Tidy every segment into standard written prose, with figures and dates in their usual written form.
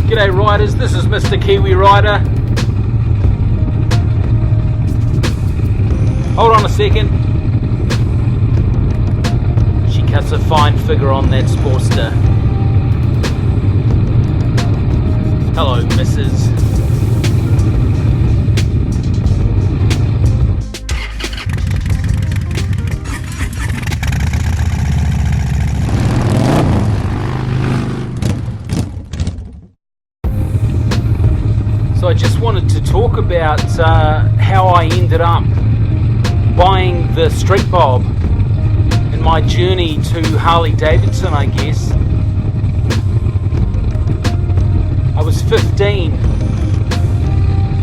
G'day riders, this is Mr Kiwi Rider. Hold on a second. She cuts a fine figure on that Sportster. Hello, Mrs. So I just wanted to talk about how I ended up buying the Street Bob and my journey to Harley-Davidson, I guess. I was 15. I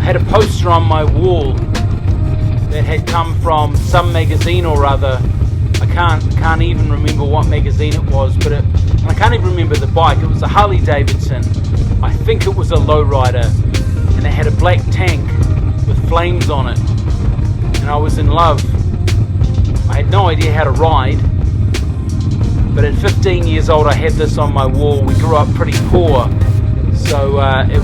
had a poster on my wall that had come from some magazine or other. I can't even remember what magazine it was, but I can't even remember the bike. It was a Harley-Davidson. I think it was a lowrider. And it had a black tank with flames on it, and I was in love. I had no idea how to ride, but at 15 years old I had this on my wall. We grew up pretty poor, so it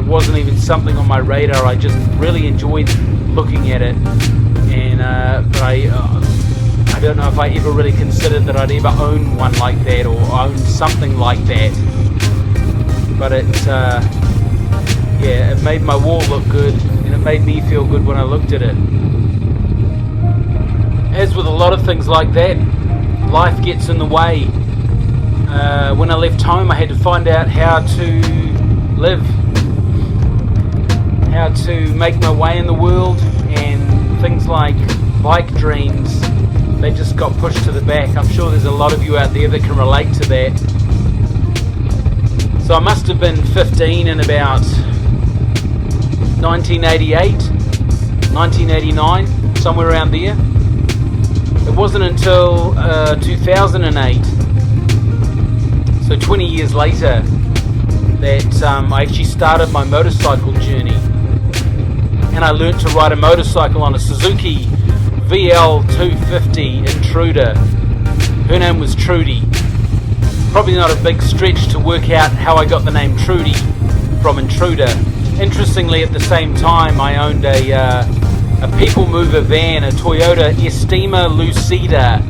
wasn't even something on my radar. I just really enjoyed looking at it, and but I don't know if I ever really considered that I'd ever own one like that or own something like that, but yeah, it made my wall look good, and it made me feel good when I looked at it. As with a lot of things like that, life gets in the way. When I left home, I had to find out how to live, how to make my way in the world, and things like bike dreams, they just got pushed to the back. I'm sure there's a lot of you out there that can relate to that. So I must have been 15 in about 1988, 1989, somewhere around there. It wasn't until 2008, so 20 years later, that I actually started my motorcycle journey, and I learnt to ride a motorcycle on a Suzuki VL250 Intruder. Her name was Trudy. Probably not a big stretch to work out how I got the name Trudy from Intruder. Interestingly, at the same time, I owned a people mover van, a Toyota Estima Lucida,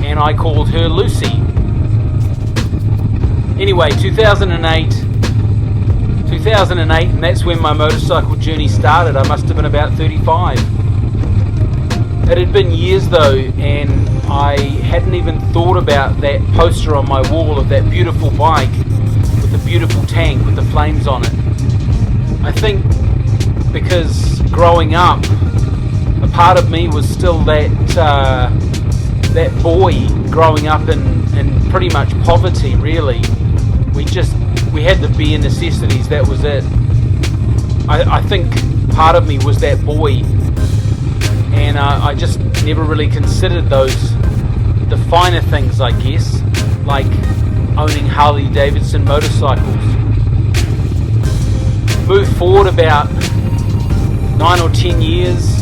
and I called her Lucy. Anyway, 2008, and that's when my motorcycle journey started. I must have been about 35. It had been years though, and I hadn't even thought about that poster on my wall of that beautiful bike with the beautiful tank with the flames on it. I think because growing up, a part of me was still that boy growing up in pretty much poverty, really. We had the bare necessities, that was it. I think part of me was that boy, and I just never really considered the finer things, I guess, like owning Harley-Davidson motorcycles. Moved forward about 9 or 10 years,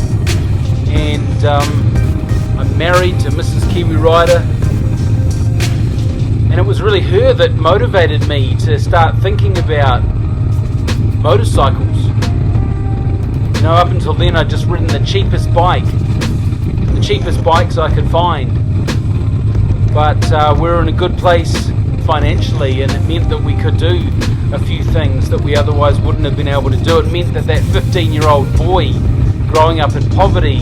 and I'm married to Mrs Kiwi Rider, and it was really her that motivated me to start thinking about motorcycles. You know, up until then I'd just ridden the cheapest bikes I could find, but we're in a good place financially, and it meant that we could do a few things that we otherwise wouldn't have been able to do. It meant that 15-year-old boy growing up in poverty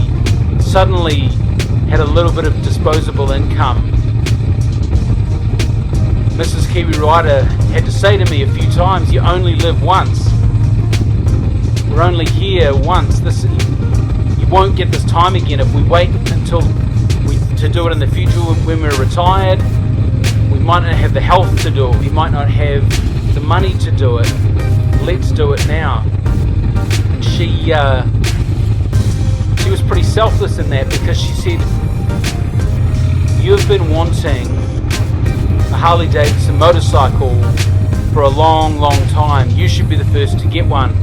suddenly had a little bit of disposable income. Mrs Kiwi Rider had to say to me a few times, "You only live once. We're only here once. You won't get this time again. If we wait until to do it in the future when we're retired, we might not have the health to do it. We might not have the money to do it. Let's do it now." And she was pretty selfless in that, because she said, "You've been wanting a Harley-Davidson motorcycle for a long, long time. You should be the first to get one."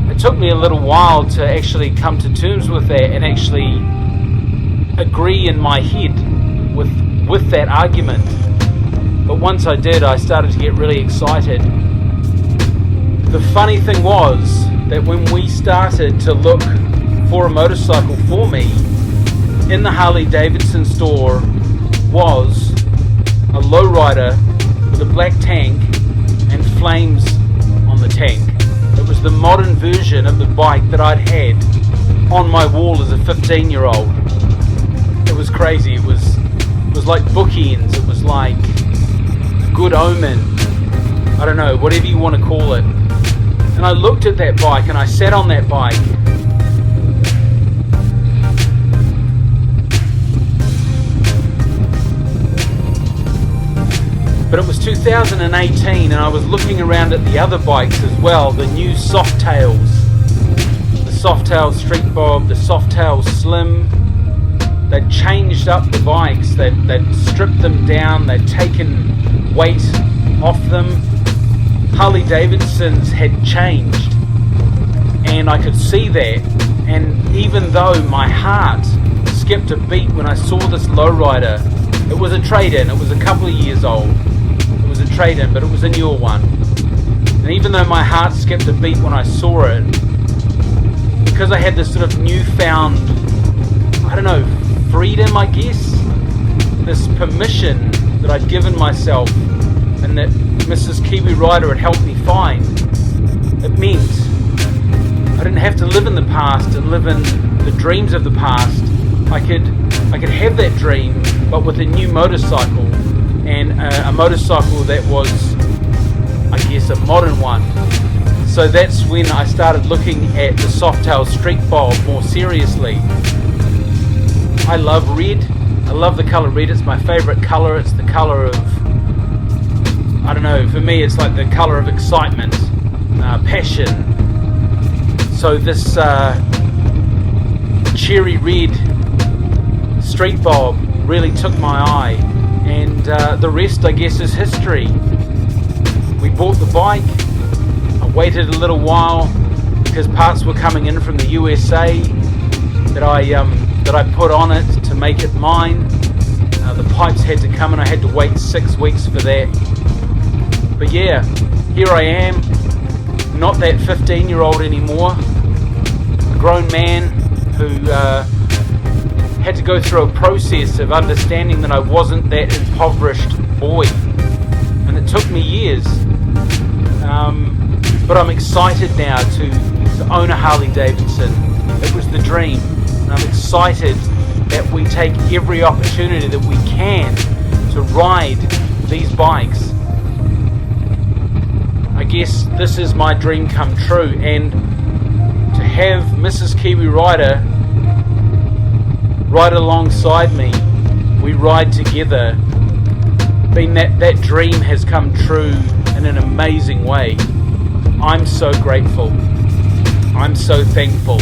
It took me a little while to actually come to terms with that and actually agree in my head with that argument. But once I did, I started to get really excited. The funny thing was that when we started to look for a motorcycle for me, in the Harley-Davidson store was a lowrider with a black tank and flames on the tank. It was the modern version of the bike that I'd had on my wall as a 15-year-old. It was crazy. It was like bookends. It was like a good omen. I don't know, whatever you want to call it. And I looked at that bike and I sat on that bike. But it was 2018 and I was looking around at the other bikes as well, the new Softails, the Softail Street Bob, the Softail Slim. They'd changed up the bikes, they'd stripped them down, they'd taken weight off them. Harley-Davidson's had changed and I could see that, and even though my heart skipped a beat when I saw this lowrider, it was a trade-in, it was a couple of years old. It was a trade-in, but it was a newer one. And even though my heart skipped a beat when I saw it, because I had this sort of newfound, I don't know, freedom, I guess, this permission that I'd given myself and that Mrs. Kiwi Rider had helped me find, it meant I didn't have to live in the past and live in the dreams of the past. I could have that dream, but with a new motorcycle, and a motorcycle that was, I guess, a modern one. So that's when I started looking at the Softail Street Bob more seriously. I love red. I love the colour red. It's my favourite colour. It's the colour of, I don't know, for me it's like the colour of excitement, passion. So this cherry red Street Bob really took my eye. And the rest, I guess, is history. We bought the bike. I waited a little while because parts were coming in from the USA that I put on it to make it mine. The pipes had to come and I had to wait 6 weeks for that. But yeah, here I am, not that 15-year-old anymore. A grown man who had to go through a process of understanding that I wasn't that impoverished boy, and it took me years, but I'm excited now to own a Harley-Davidson. It was the dream, and I'm excited that we take every opportunity that we can to ride these bikes. I guess this is my dream come true, and to have Mrs. Kiwi Rider right alongside me, we ride together, that dream has come true in an amazing way. I'm so grateful. I'm so thankful.